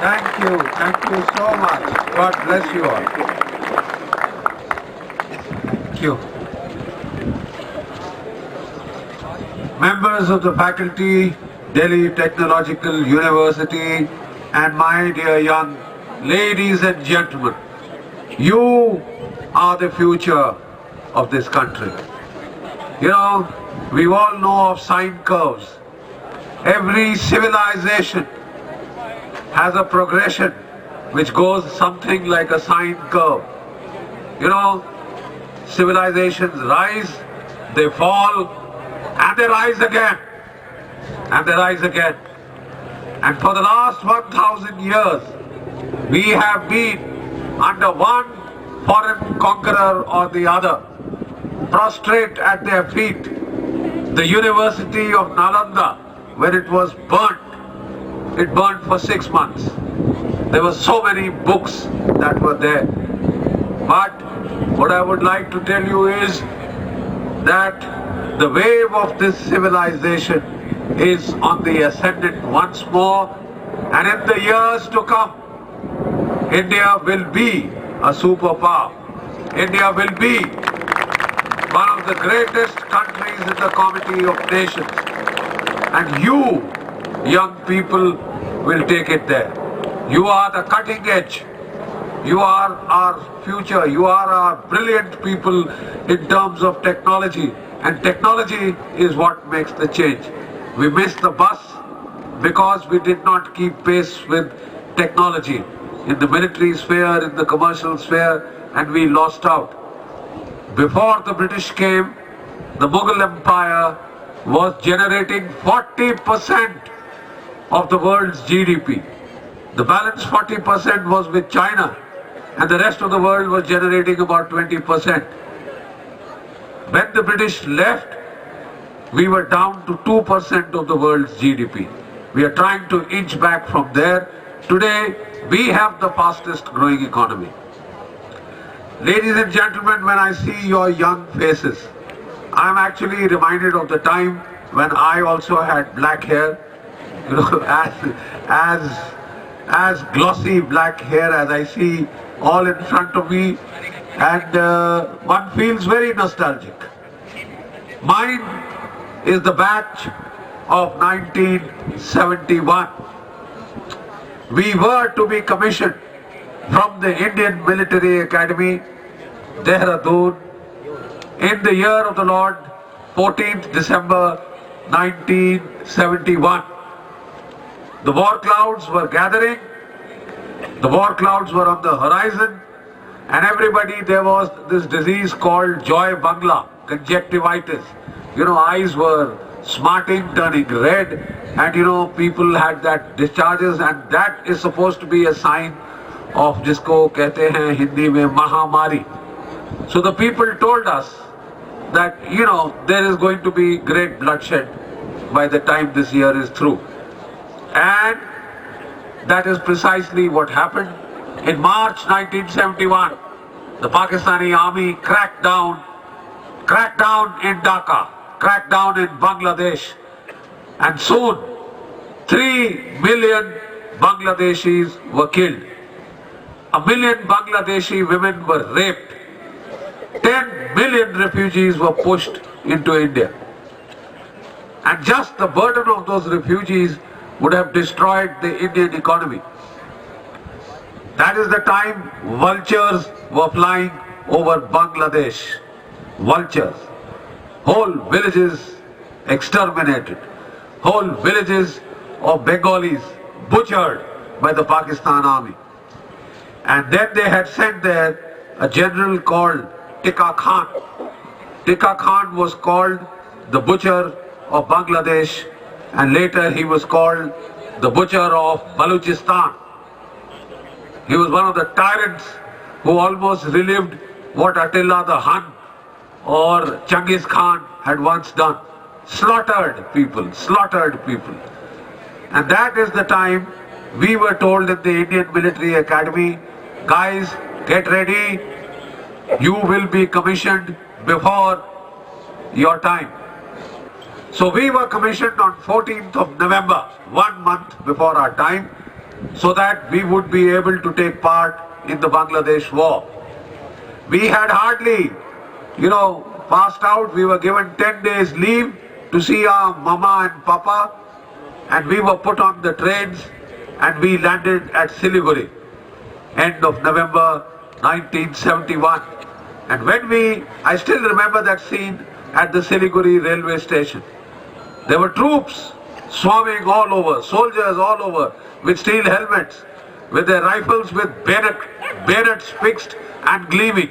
Thank you. Thank you so much. God bless you all. Thank you. Members of the faculty, Delhi Technological University, and my dear young ladies and gentlemen, you are the future of this country. You know, we all know of sine curves. Every civilization has a progression which goes something like a sine curve. You know, civilizations rise, they fall, and they rise again, and they rise again. And for the last 1,000 years, we have been under one foreign conqueror or the other, prostrate at their feet. The University of Nalanda, when it was burnt, it burnt for 6 months. There were so many books that were there. But what I would like to tell you is that the wave of this civilization is on the ascendant once more, and in the years to come, India will be a superpower. India will be one of the greatest countries in the Committee of Nations. And you, young people, will take it there. You are the cutting edge. You are our future. You are our brilliant people in terms of technology. And technology is what makes the change. We missed the bus because we did not keep pace with technology in the military sphere, in the commercial sphere, and we lost out. Before the British came, the Mughal Empire was generating 40% of the world's GDP. The balance 40% was with China, and the rest of the world was generating about 20%. When the British left, we were down to 2% of the world's GDP. We are trying to inch back from there. Today, we have the fastest growing economy. Ladies and gentlemen, when I see your young faces, I am actually reminded of the time when I also had black hair, you know, as glossy black hair as I see all in front of me, and one feels very nostalgic. Mine is the batch of 1971. We were to be commissioned from the Indian Military Academy, Dehradun, in the year of the Lord, 14th December 1971. The war clouds were gathering, the war clouds were on the horizon, and everybody, there was this disease called Joy Bangla, conjunctivitis. You know, eyes were smarting, turning red, and you know, people had that discharges, and that is supposed to be a sign of jisko kehte hain Hindi mein Mahamari. So the people told us that, you know, there is going to be great bloodshed by the time this year is through. And that is precisely what happened. In March 1971, the Pakistani army cracked down in Dhaka, cracked down in Bangladesh, and soon 3 million Bangladeshis were killed. 1 million Bangladeshi women were raped. 10 million refugees were pushed into India. And just the burden of those refugees would have destroyed the Indian economy. That is the time vultures were flying over Bangladesh. Vultures. Whole villages exterminated. Whole villages of Bengalis butchered by the Pakistan army. And then they had sent there a general called Tika Khan. Tika Khan was called the butcher of Bangladesh, and later he was called the butcher of Balochistan. He was one of the tyrants who almost relived what Attila the Hun or Genghis Khan had once done. Slaughtered people, slaughtered people. And that is the time we were told in the Indian Military Academy, guys, get ready, you will be commissioned before your time. So we were commissioned on 14th of November, 1 month before our time. so that we would be able to take part in the Bangladesh war. We had hardly, passed out. We were given 10 days leave to see our mama and papa, and we were put on the trains and we landed at Siliguri, end of November 1971. And I still remember that scene at the Siliguri railway station. There were troops swarming all over, soldiers all over, with steel helmets, with their rifles with bayonets fixed and gleaming.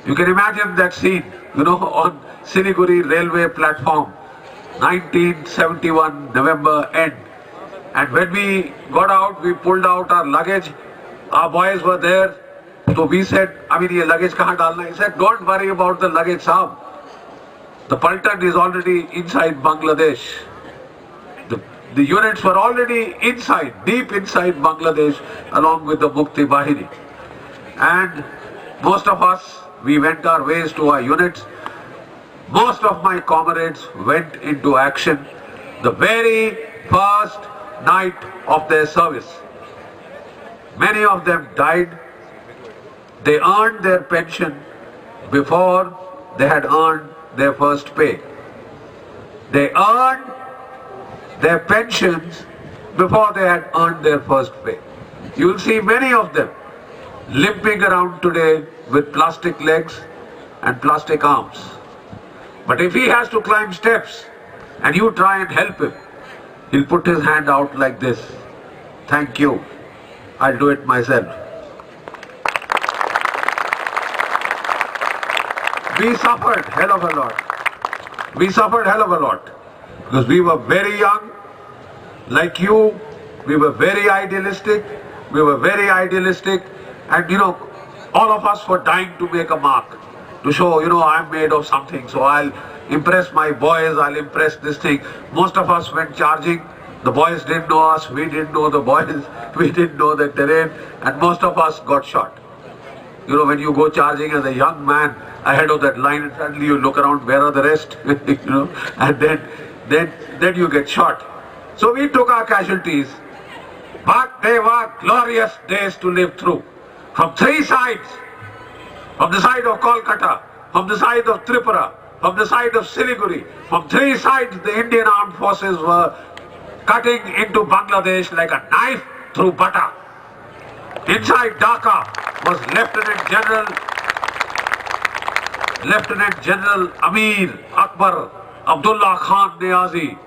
You can imagine that scene, on Siliguri railway platform, 1971 November end. And when we got out, we pulled out our luggage. Our boys were there. So we said, ye luggage kahan dalna? He said, don't worry about the luggage, sahab. The Paltan is already inside Bangladesh. The units were already inside, deep inside Bangladesh, along with the Mukti Bahini. And most of us, we went our ways to our units. Most of my comrades went into action the very first night of their service. Many of them died. They earned their pension before they had earned their first pay. They earned their pensions before they had earned their first pay. You will see many of them limping around today with plastic legs and plastic arms. But if he has to climb steps and you try and help him, he'll put his hand out like this. Thank you. I'll do it myself. We suffered hell of a lot. We suffered hell of a lot. Because we were very young, like you, we were very idealistic, and all of us were dying to make a mark, to show, I'm made of something, so I'll impress my boys, I'll impress this thing. Most of us went charging. The boys didn't know us, we didn't know the boys, we didn't know the terrain, and most of us got shot. When you go charging as a young man ahead of that line, and suddenly you look around, where are the rest? And then you get shot. So we took our casualties, but they were glorious days to live through. From three sides, from the side of Kolkata, from the side of Tripura, from the side of Siliguri, from three sides the Indian armed forces were cutting into Bangladesh like a knife through butter. Inside Dhaka was Lieutenant General Amir Akbar Abdullah Khan Niazi,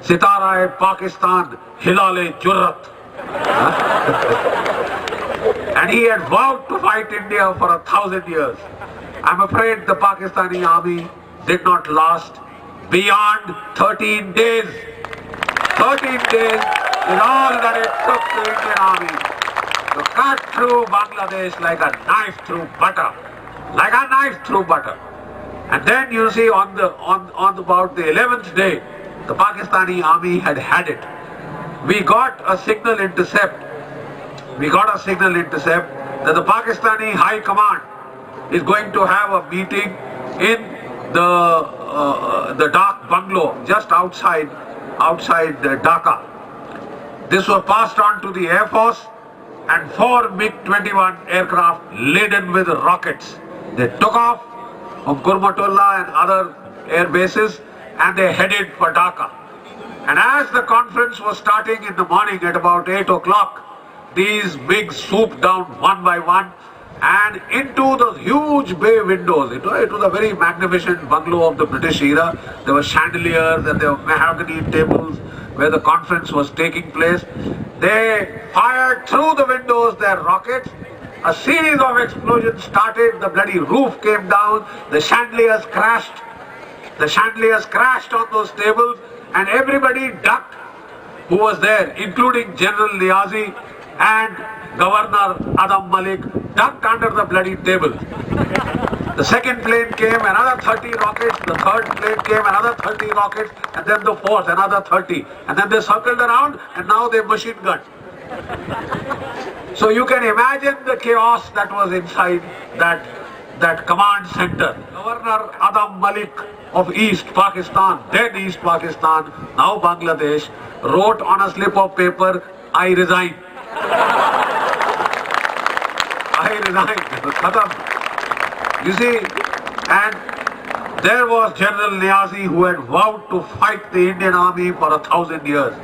Sitara-e-Pakistan, Hilal-e-Jurrat. And he had vowed to fight India for 1,000 years. I'm afraid the Pakistani army did not last beyond 13 days. 13 days is all that it took to the Indian army to cut through Bangladesh like a knife through butter. Like a knife through butter. And then you see on about the 11th day, the Pakistani army had it. We got a signal intercept. That the Pakistani High Command is going to have a meeting in the Dak bungalow just outside Dhaka. This was passed on to the Air Force, and 4 MiG-21 aircraft laden with rockets. They took off from Kurmatullah and other air bases, and they headed for Dhaka. And as the conference was starting in the morning at about 8 o'clock, these MiGs swooped down one by one and into the huge bay windows. It was a very magnificent bungalow of the British era. There were chandeliers and there were mahogany tables where the conference was taking place. They fired through the windows their rockets. A series of explosions started. The bloody roof came down. The chandeliers crashed. On those tables, and everybody ducked who was there, including General Niazi and Governor Adam Malik, ducked under the bloody table. The second plane came, another 30 rockets. The third plane came, another 30 rockets. And then the fourth, another 30. And then they circled around, and now they machine gunned. So you can imagine the chaos that was inside that command center. Governor Adam Malik of East Pakistan, then East Pakistan, now Bangladesh, wrote on a slip of paper, I resign. I resigned. Khatam. You see, and there was General Niazi who had vowed to fight the Indian Army for 1,000 years.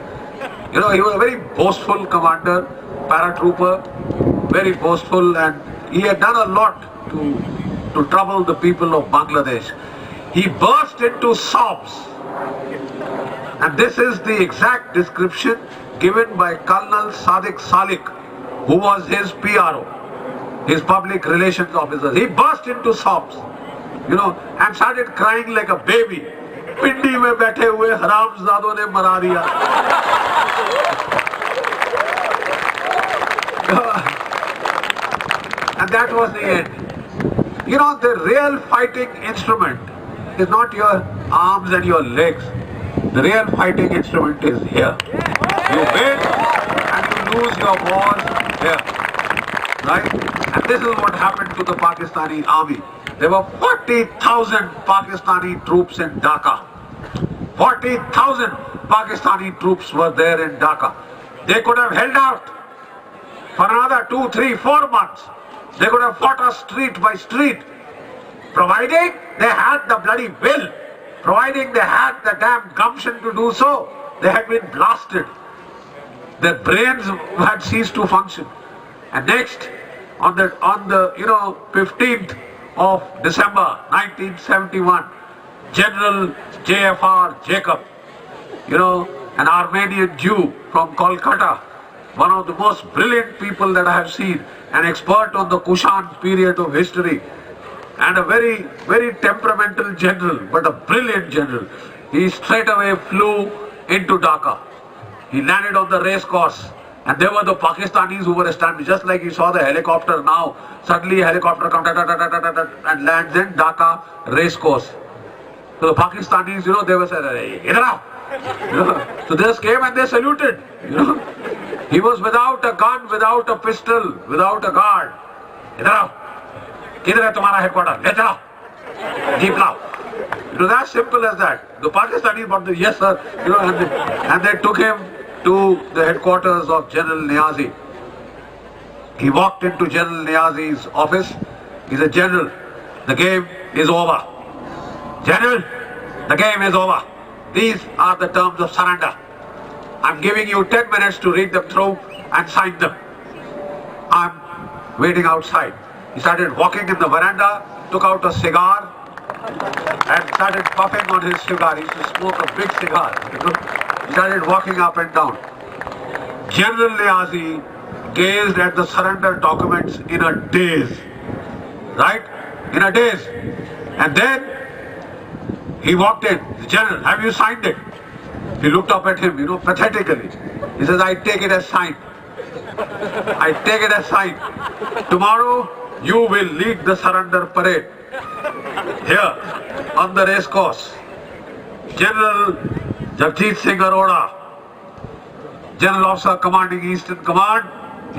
You know, he was a very boastful commander, paratrooper, very boastful, and he had done a lot to trouble the people of Bangladesh. He burst into sobs. And this is the exact description given by Colonel Sadiq Salik, who was his PRO, his public relations officer. He burst into sobs, you know, and started crying like a baby. Pindi mein baithe hue haramzadon ne mara diya. And that was the end. You know, the real fighting instrument is not your arms and your legs. The real fighting instrument is here. You win and you lose your wars here. Right? And this is what happened to the Pakistani army. There were 40,000 Pakistani troops in Dhaka. 40,000 Pakistani troops were there in Dhaka. They could have held out for another 2, 3, 4 months. They could have fought us street by street, providing they had the bloody will, providing they had the damn gumption to do so. They had been blasted. Their brains had ceased to function. And next, on the 15th of December 1971, General J.F.R. Jacob, an Armenian Jew from Kolkata, one of the most brilliant people that I have seen, an expert on the Kushan period of history, and a very, very temperamental general, but a brilliant general. He straight away flew into Dhaka. He landed on the race course, and there were the Pakistanis who were standing, just like you saw the helicopter now. Suddenly a helicopter comes and lands in Dhaka race course. So the Pakistanis, they were saying, "Idhar aao." So they just came and they saluted. He was without a gun, without a pistol, without a guard. "Idhar aao. Kidhar hai tumhara headquarter? Le chalo. Jeep lao." It was as simple as that. The Pakistanis brought the, "Yes sir," and they took him to the headquarters of General Niazi. He walked into General Niazi's office. He said, "General, the game is over. General, the game is over. These are the terms of surrender. I'm giving you 10 minutes to read them through and sign them. I'm waiting outside." He started walking in the veranda, took out a cigar and started puffing on his cigar. He used to smoke a big cigar. He started walking up and down. General Niazi gazed at the surrender documents in a daze. Right? In a daze. And then he walked in. "General, have you signed it?" He looked up at him, pathetically. He says, "I take it as signed. I take it as signed. Tomorrow you will lead the surrender parade here on the race course." General Jagjit Singh Arora, General Officer commanding Eastern Command,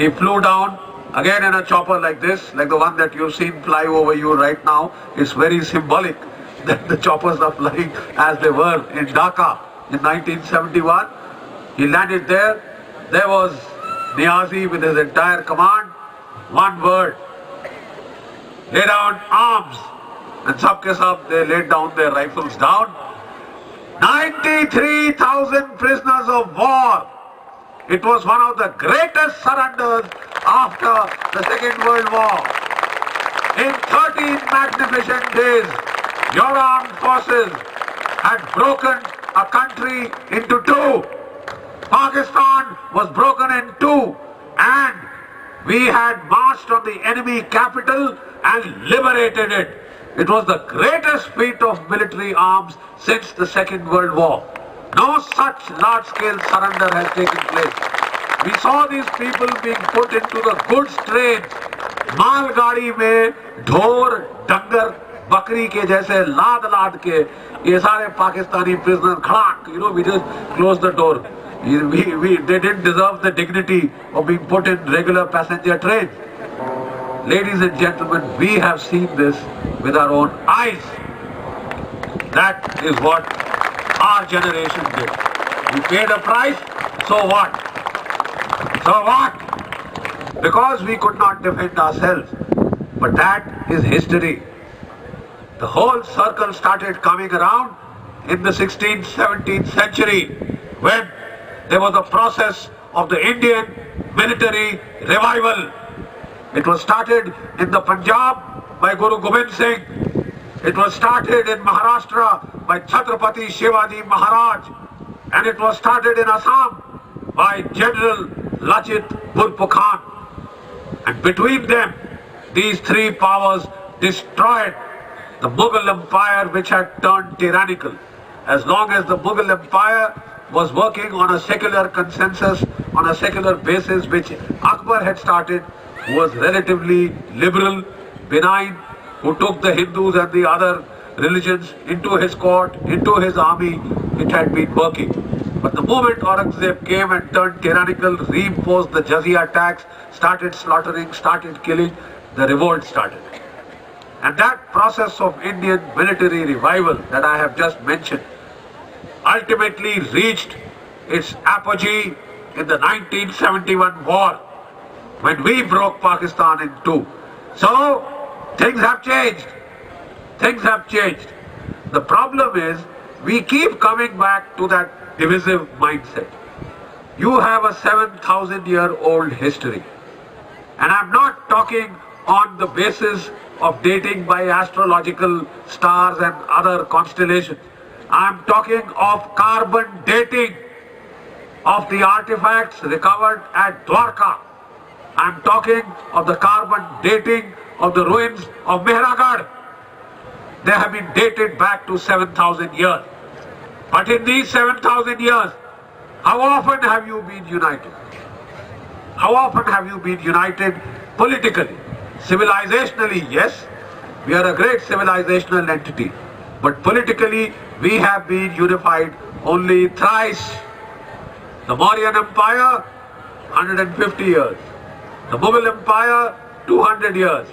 he flew down again in a chopper like this, like the one that you've seen fly over you right now. It's very symbolic that the choppers are flying as they were in Dhaka in 1971. He landed there. There was Niazi with his entire command. One word: lay down arms. And sabke sab, they laid down their rifles down. 93,000 prisoners of war. It was one of the greatest surrenders after the Second World War. In 13 magnificent days, your armed forces had broken a country into two. Pakistan was broken in two, and we had marched on the enemy capital and liberated it. It was the greatest feat of military arms since the Second World War. No such large-scale surrender has taken place. We saw these people being put into the goods train. मालगाड़ी में ढोर, डंगर, बकरी के जैसे लाद के ये सारे Pakistani prisoners खड़ाक, we just closed the door. They didn't deserve the dignity of being put in regular passenger trains. Ladies and gentlemen, we have seen this with our own eyes. That is what our generation did. We paid a price, so what? So what? Because we could not defend ourselves. But that is history. The whole circle started coming around in the 16th, 17th century when there was a process of the Indian military revival. It was started in the Punjab by Guru Gobind Singh. It was started in Maharashtra by Chhatrapati Shivaji Maharaj. And it was started in Assam by General Lachit Borphukan. And between them, these three powers destroyed the Mughal Empire, which had turned tyrannical. As long as the Mughal Empire was working on a secular consensus, on a secular basis, which Akbar had started, who was relatively liberal, benign, who took the Hindus and the other religions into his court, into his army, it had been working. But the moment Aurangzeb came and turned tyrannical, reimposed the jizya tax, started slaughtering, started killing, the revolt started. And that process of Indian military revival that I have just mentioned ultimately reached its apogee in the 1971 war when we broke Pakistan in two. So things have changed. Things have changed. The problem is we keep coming back to that divisive mindset. You have a 7,000-year-old history. And I'm not talking on the basis of dating by astrological stars and other constellations. I'm talking of carbon dating of the artifacts recovered at Dwarka. I'm talking of the carbon dating of the ruins of Mehragarh. They have been dated back to 7,000 years. But in these 7,000 years, how often have you been united? How often have you been united politically? Civilizationally, yes, we are a great civilizational entity. But politically, we have been unified only thrice. The Mauryan Empire, 150 years. The Mughal Empire, 200 years.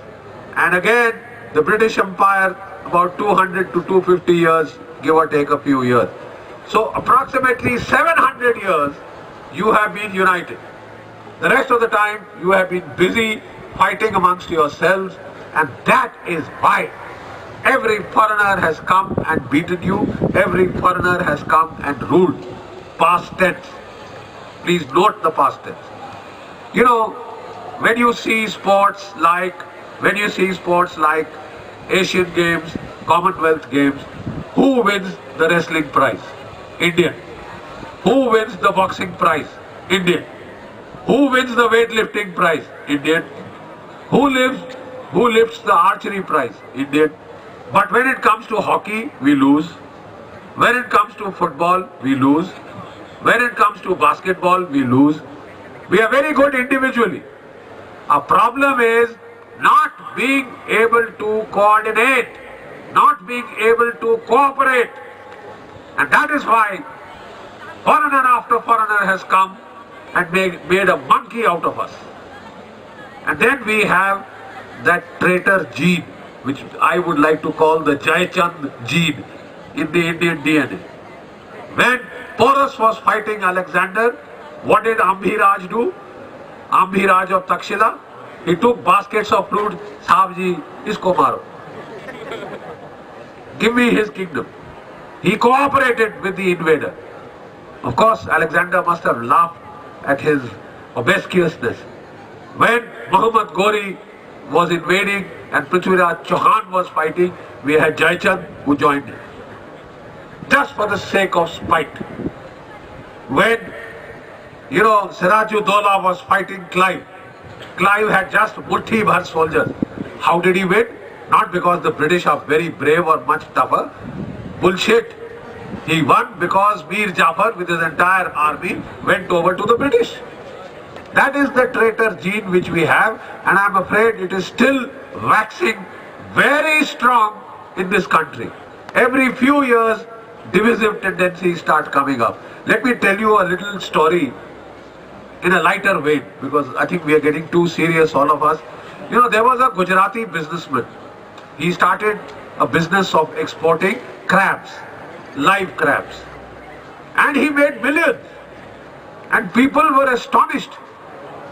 And again, the British Empire, about 200 to 250 years, give or take a few years. So approximately 700 years, you have been united. The rest of the time, you have been busy fighting amongst yourselves, and that is why every foreigner has come and beaten you, every foreigner has come and ruled. Past tense. Please note the past tense. You know, when you see sports like Asian Games, Commonwealth Games, who wins the wrestling prize? Indian. Who wins the boxing prize? Indian. Who wins the weightlifting prize? Indian. Who lifts the archery prize? Indian. But when it comes to hockey, we lose. When it comes to football, we lose. When it comes to basketball, we lose. We are very good individually. Our problem is not being able to coordinate, not being able to cooperate. And that is why foreigner after foreigner has come and made a monkey out of us. And then we have that traitor gene, which I would like to call the Jai Chand gene in the Indian DNA. When Porus was fighting Alexander, what did Ambhiraj do? Ambhiraj of Takshila, he took baskets of fruit. Sahabji, isko maro. Give me his kingdom. He cooperated with the invader. Of course, Alexander must have laughed at his obsequiousness. When Muhammad Ghori was invading and Prithviraj Chauhan was fighting, we had Jai Chand who joined him. Just for the sake of spite. When, Siraj-ud-Dowla was fighting Clive, Clive had just muthi bhar soldiers. How did he win? Not because the British are very brave or much tougher. Bullshit. He won because Mir Jafar with his entire army went over to the British. That is the traitor gene which we have, and I am afraid it is still waxing very strong in this country. Every few years, divisive tendencies start coming up. Let me tell you a little story in a lighter vein, because I think we are getting too serious, all of us. There was a Gujarati businessman. He started a business of exporting crabs, live crabs. And he made millions. And people were astonished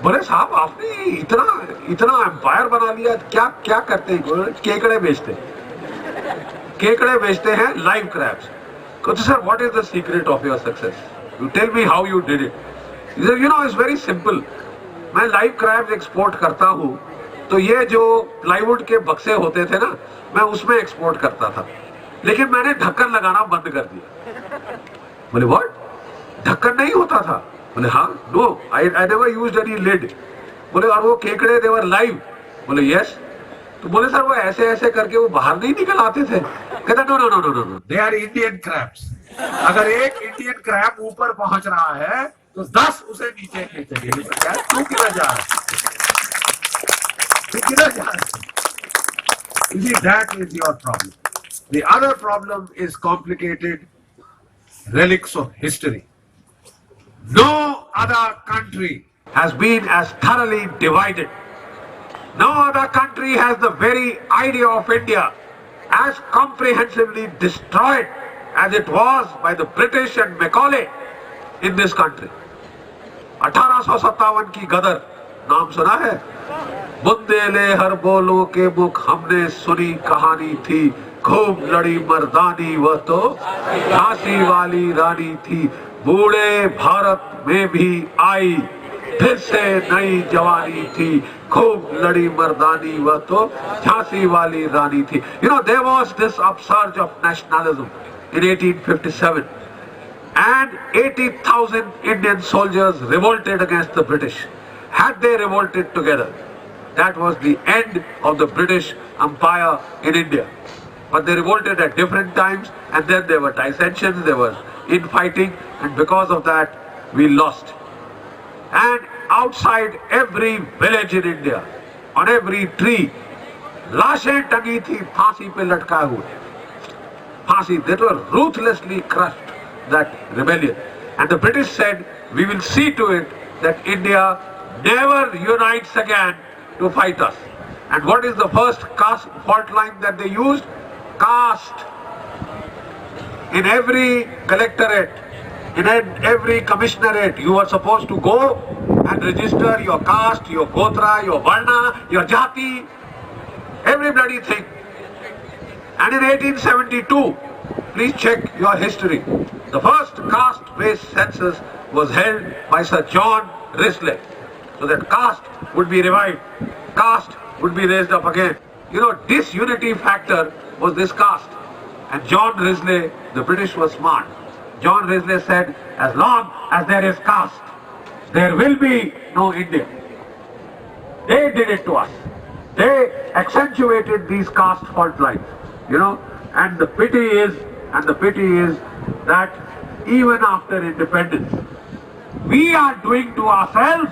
बोले साहब आपने इतना इतना empire बना लिया, क्या क्या करते हैं? केकड़े बेचते, केकड़े बेचते हैं, लाइव क्रैब्स। कहते sir what is the secret of your success, you tell me how you did it. You know it's very simple, मैं लाइव क्रैब्स एक्सपोर्ट करता हूँ, तो ये जो प्लाईवुड के बक्से होते थे ना, मैं उसमें एक्सपोर्ट करता था, लेकिन मैंने ढक्कन लगाना बंद कर दिया। बोले व्हाट, ढक्कन नहीं होता था? बोले हाँ, no I never used any lid. बोले और वो केकड़े देवर लाइव? बोले यस। तो बोले सर वो ऐसे ऐसे करके वो बाहर नहीं निकल आते थे? कहता no no no no no, they are Indian crabs. अगर एक इंडियन क्रैब ऊपर पहुंच रहा है तो 10 उसे नीचे खींचेंगे। तू किधर जा रहा है, तू किधर जा रहा है? You see, that is your problem. The other problem is complicated relics of history. No other country has been as thoroughly divided. No other country has the very idea of India as comprehensively destroyed as it was by the British and Macaulay in this country. 1857 की गदर नाम सुना है? बुंदेले हर बोलो के मुख हमने सुनी कहानी थी, खूब लड़ी मर्दानी वह तो झांसी वाली रानी थी, बूढ़े भारत में भी आई फिर से नई जवानी थी, खूब लड़ी मर्दानी वह तो झांसी वाली रानी थी। You know, there was this upsurge of nationalism in 1857 and 80,000 Indian soldiers revolted against the British. Had they revolted together, that was the end of the British Empire in India. But they revolted at different times, and then there were dissensions, there was infighting, and because of that we lost. And outside every village in India, on every tree, लाशें टंगी थी फांसी पे लटकाए हुए, फांसी, that were ruthlessly crushed that rebellion. And the British said, we will see to it that India never unites again to fight us. And what is the first caste fault line that they used? Caste. In every collectorate, in every commissionerate, you were supposed to go and register your caste, your gotra, your varna, your jati, every bloody thing. And in 1872, please check your history, the first caste-based census was held by Sir John Risley, so that caste would be revived, caste would be raised up again. You know, disunity factor was this caste. And John Risley, the British was smart. John Risley said, as long as there is caste, there will be no India. They did it to us. They accentuated these caste fault lines, you know, and the pity is that even after independence, we are doing to ourselves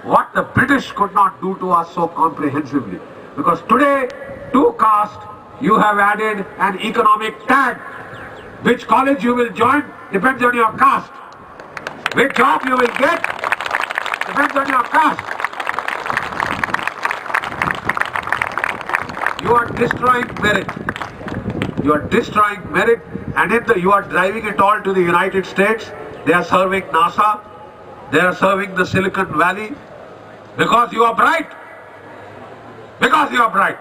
what the British could not do to us so comprehensively. Because today, to caste, you have added an economic tag. Which college you will join depends on your caste. Which job you will get depends on your caste. You are destroying merit. You are destroying merit, and you are driving it all to the United States. They are serving NASA. They are serving the Silicon Valley because you are bright. Because you are bright.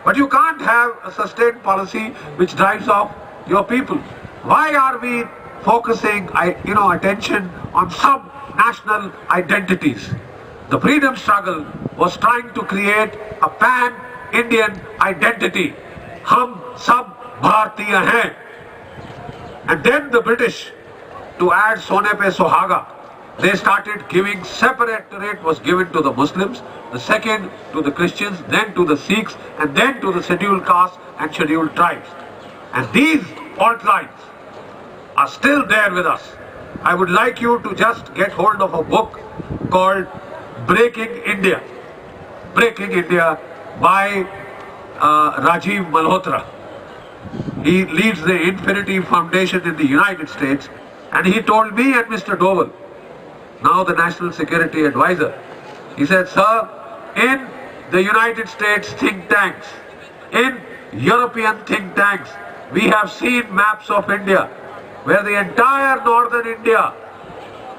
But you can't have a sustained policy which drives off your people. Why are we focusing, attention on sub-national identities? The freedom struggle was trying to create a pan-Indian identity. Hum sab Bharatiya hain. And then the British, to add Sone pe Sohaga, they started giving separate rate was given to the Muslims, the second to the Christians, then to the Sikhs, and then to the scheduled castes and scheduled tribes. And these fault lines are still there with us. I would like you to just get hold of a book called Breaking India. Breaking India by Rajiv Malhotra. He leads the Infinity Foundation in the United States, and he told me and Mr. Doval, now the National Security Advisor, he said, sir, in the United States think tanks, in European think tanks, we have seen maps of India where the entire northern India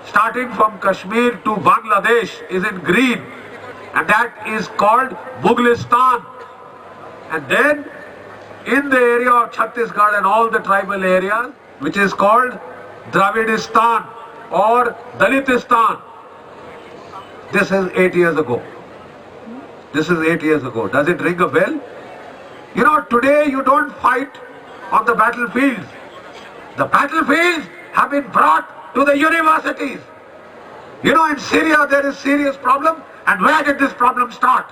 starting from Kashmir to Bangladesh is in green, and that is called Mughalistan. And then in the area of Chhattisgarh and all the tribal areas, which is called Dravidistan or Dalitistan. This is 8 years ago. This is 8 years ago. Does it ring a bell? You know, today you don't fight on the battlefields. The battlefields have been brought to the universities. You know, in Syria there is serious problem. And where did this problem start?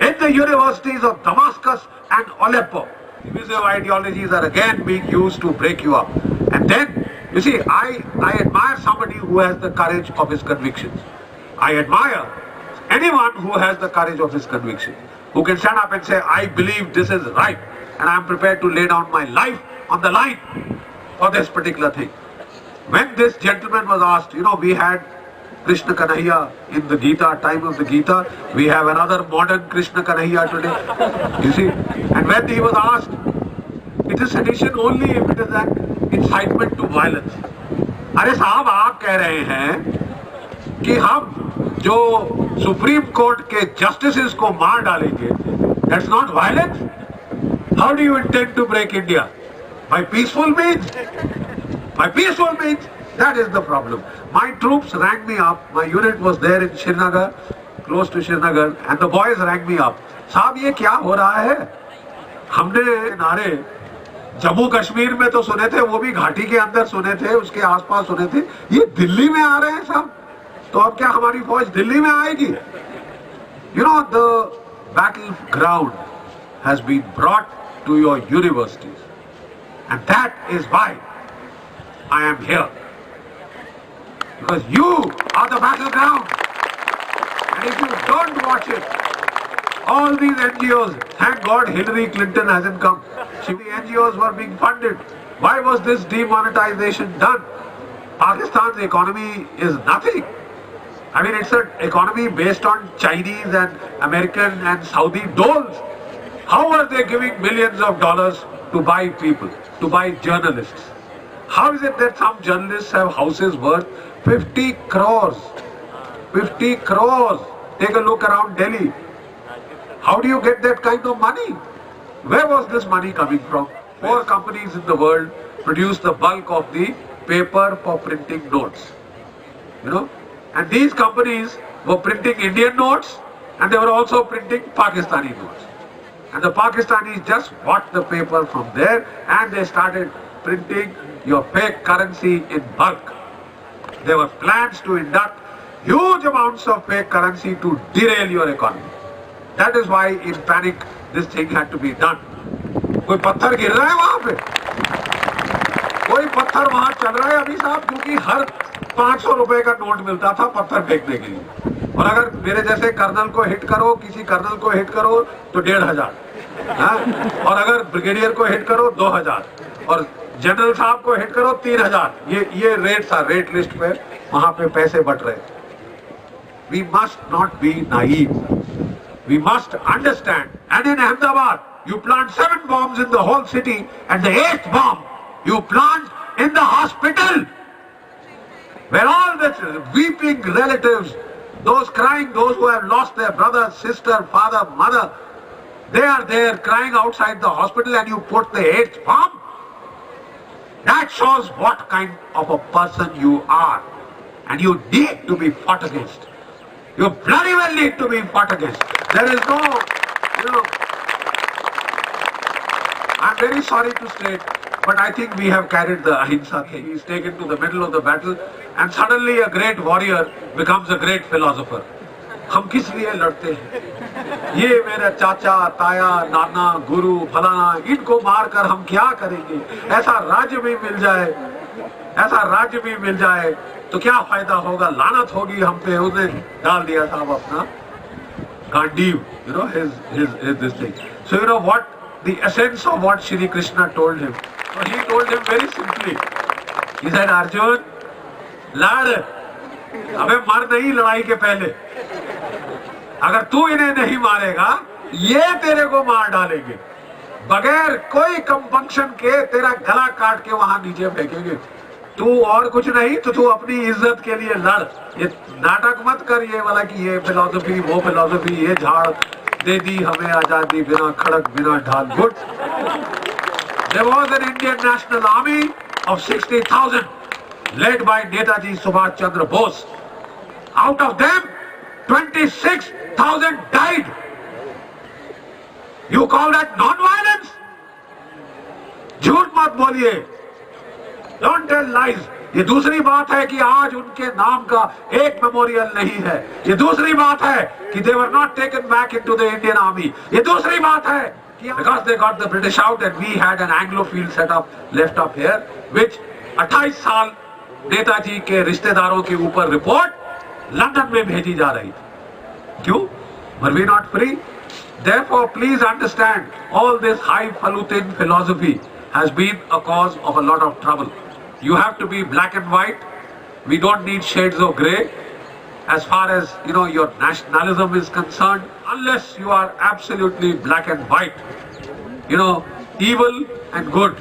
In the universities of Damascus and Aleppo. Divisive ideologies are again being used to break you up. And then, you see, I admire somebody who has the courage of his convictions. I admire anyone who has the courage of his convictions, who can stand up and say, I believe this is right, and I am prepared to lay down my life on the line for this particular thing. When this gentleman was asked, you know, we had Krishna Kanhaiya in the Gita, time of the Gita. We have another modern Krishna Kanhaiya today. You see? And when he was asked, it is sedition only if it is an incitement to violence. अरे साहब, आप कह रहे हैं कि हम जो supreme court के जस्टिसेस को मार डालेंगे, that's not violence? How do you intend to break India? By peaceful means? By peaceful means? That is the problem. My troops rang me up. My unit was there in Srinagar, close to Srinagar, and the boys rang me up. साहब ये क्या हो रहा है? हमने नारे जम्मू कश्मीर में तो सुने थे, वो भी घाटी के अंदर सुने थे, उसके आसपास सुने थे. ये दिल्ली में आ रहे हैं साहब. तो अब क्या हमारी फौज दिल्ली में आएगी? You know, the battleground has been brought to your universities, and that is why I am here. Because you are the battleground. And if you don't watch it, all these NGOs, thank God Hillary Clinton hasn't come. The NGOs were being funded. Why was this demonetization done? Pakistan's economy is nothing. I mean, it's an economy based on Chinese and American and Saudi doles. How are they giving millions of dollars to buy people, to buy journalists? How is it that some journalists have houses worth 50 crores? 50 crores. Take a look around Delhi. How do you get that kind of money? Where was this money coming from? 4 companies in the world produce the bulk of the paper for printing notes. You know? And these companies were printing Indian notes, and they were also printing Pakistani notes. And the Pakistanis just bought the paper from there, and they started printing your fake currency in bulk. There were plans to induct huge amounts of fake currency to derail your economy. That is why in panic this thing had to be done. कोई पत्थर गिर रहा है वहां पे? कोई पत्थर वहां चल रहा है अभी साहब, क्योंकि हर 500 रुपए का नोट मिलता था पत्थर फेंकने के लिए. और अगर मेरे जैसे कर्नल को हिट करो, किसी कर्नल को हिट करो तो 1500. और अगर ब्रिगेडियर को हिट करो 2000. और जनरल साहब को हिट करो 3000. ये रेट था, रेट लिस्ट पे वहां पे पैसे बट रहे. We must not be naive. We must understand. And in Ahmedabad, you plant 7 bombs in the whole city, and the 8th bomb you plant in the hospital, where all the weeping relatives, those crying, those who have lost their brother, sister, father, mother, they are there crying outside the hospital, and you put the 8th bomb. That shows what kind of a person you are, and you need to be fought against. You bloody well need to be fought against. There is no, I'm very sorry to state, but I think we have carried the ahimsa thing. He is taken to the middle of the battle, and suddenly a great warrior becomes a great philosopher. हम किस लिए लड़ते हैं? ये मेरा चाचा, ताया, नाना, गुरु, फलाना, इनको मारकर हम क्या करेंगे? ऐसा राज्य भी मिल जाए, ऐसा राज्य भी मिल जाए तो क्या फायदा होगा? लानत होगी हम पे. उसने डाल दिया था अपना Gandiv, his this thing. So you know what the essence of what Shri Krishna told him? So he told him very simply. He said, Arjun, लड़, अबे मर नहीं लड़ाई के पहले. अगर तू इन्हें नहीं मारेगा, ये तेरे को मार डालेंगे. बगैर कोई कंपंक्शन के तेरा गला काट के वहां नीचे फेंकेंगे. तू और कुछ नहीं तो तू अपनी इज्जत के लिए लड़, ये नाटक मत कर ये वाला कि ये फिलॉसफी वो फिलॉसफी, ये झाड़ दे दी हमें आजादी बिना खड़क बिना ढाल। Good. There was an Indian National Army of 60,000 led by Netaji Subhash Chandra Bose. Out of them 26,000 died. You call that non-violence? झूठ मत बोलिए, Don't tell lies. ये दूसरी बात है कि आज उनके नाम का एक मेमोरियल नहीं है। ये दूसरी बात है कि they were not taken back into the Indian Army. ये दूसरी बात है कि because they got the British out and we had an Anglophile set up left up here, which 28 साल नेताजी के रिश्तेदारों के ऊपर रिपोर्ट लंदन में भेजी जा रही थी। क्यों? Were we not free? Therefore, please understand, all this highfalutin philosophy has been a cause of a lot of trouble. You have to be black and white. We don't need shades of grey. As far as your nationalism is concerned, unless you are absolutely black and white, evil and good,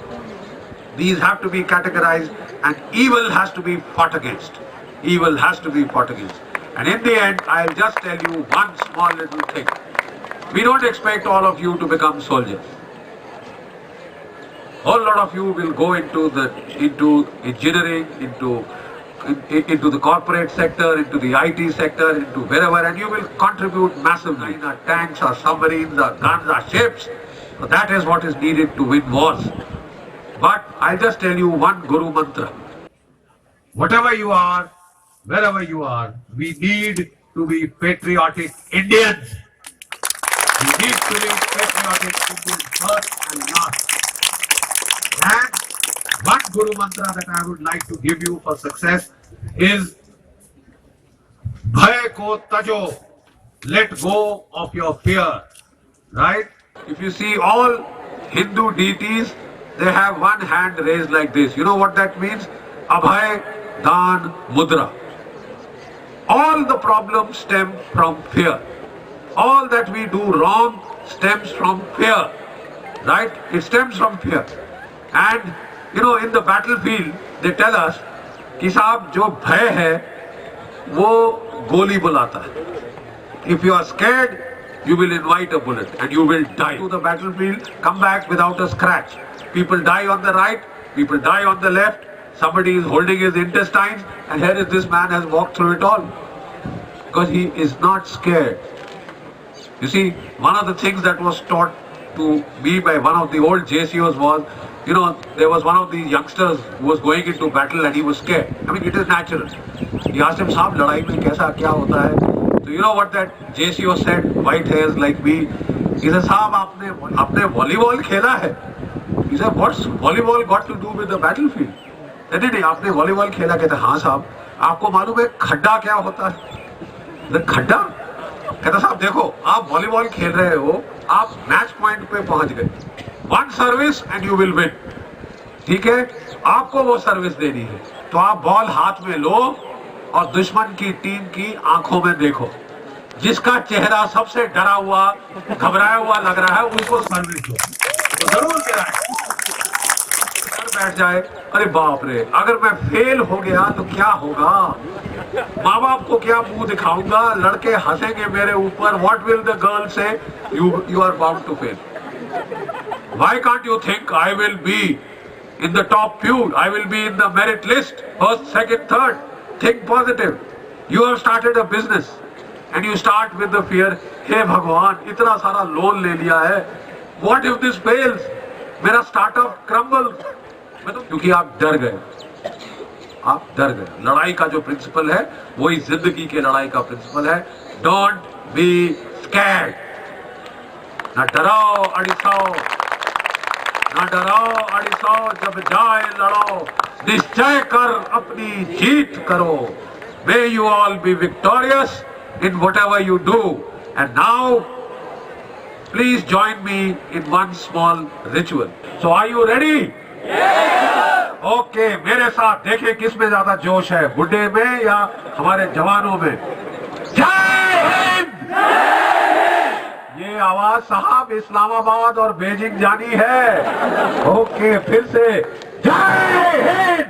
these have to be categorized, and evil has to be fought against. Evil has to be fought against. And in the end, I'll just tell you one small little thing. We don't expect all of you to become soldiers. Whole lot of you will go into engineering, into the corporate sector, into the IT sector, into wherever, and you will contribute massively. Tanks or submarines or guns or ships. So that is what is needed to win wars. But I'll just tell you one Guru Mantra. Whatever you are, wherever you are, we need to be patriotic Indians. We need to be patriotic Indians first and last. And one Guru Mantra that I would like to give you for success is Bhay ko tajo, let go of your fear. Right? If you see all Hindu deities, they have one hand raised like this. You know what that means? Abhay Dan Mudra. All the problems stem from fear. All that we do wrong stems from fear. Right? It stems from fear. And in the battlefield, they tell us कि साहब जो भय है वो गोली बुलाता है. If you are scared, you will invite a bullet and you will die. To the battlefield, come back without a scratch. People die on the right, people die on the left. Somebody is holding his intestines, and here is this man has walked through it all because he is not scared. You see, one of the things that was taught to me by one of the old JCOs was, there was one of the youngsters who was going into battle and he was scared. I mean, it is natural. He asked him, "Saab, ladai mein kaisa kya hota hai?" So you know what that JCO said, white hairs like me? He said, "Saab, aapne volleyball khela hai?" He said, "What's volleyball got to do with the battlefield?" नहीं, आपने volleyball खेला? कहते हाँ साहब। आपको मालूम है खड्डा क्या होता है? खड्डा? कहता साहब देखो, आप वॉलीबॉल खेल रहे हो, आप मैच पॉइंट पे पहुंच गए, one service and you will win, ठीक है? आपको वो सर्विस देनी है, तो आप बॉल हाथ में लो और दुश्मन की टीम की आंखों में देखो, जिसका चेहरा सबसे डरा हुआ घबराया हुआ लग रहा है उसको सर्विस दो, तो जरूर गिराए, बैठ जाए। अरे बाप रे, अगर मैं फेल हो गया तो क्या होगा? माँ बाप को क्या मुंह दिखाऊंगा? लड़के हंसेंगे मेरे ऊपर। What will the girl say? You are bound to fail. Why can't you think I will be in the top few? I will be in the merit list, first, second, third. Think positive. You have started a business and you start with the fear. हे भगवान, इतना सारा loan ले लिया है. What if this fails? मेरा startup crumbles. क्योंकि आप डर गए, आप डर गए। लड़ाई का जो प्रिंसिपल है वही जिंदगी के लड़ाई का प्रिंसिपल है। Don't be scared. ना डराओ अड़िसाओ, ना डराओ अड़िसाओ, जब जाए लड़ो, निश्चय कर अपनी जीत करो। May you all be victorious in whatever you do. And now please join me in one small ritual. So are you ready? Okay, मेरे साथ देखिए किस में ज्यादा जोश है, बुढ़े में या हमारे जवानों में? जय हिंद! ये आवाज साहब इस्लामाबाद और बीजिंग जानी है। ओके, फिर से जय हिंद!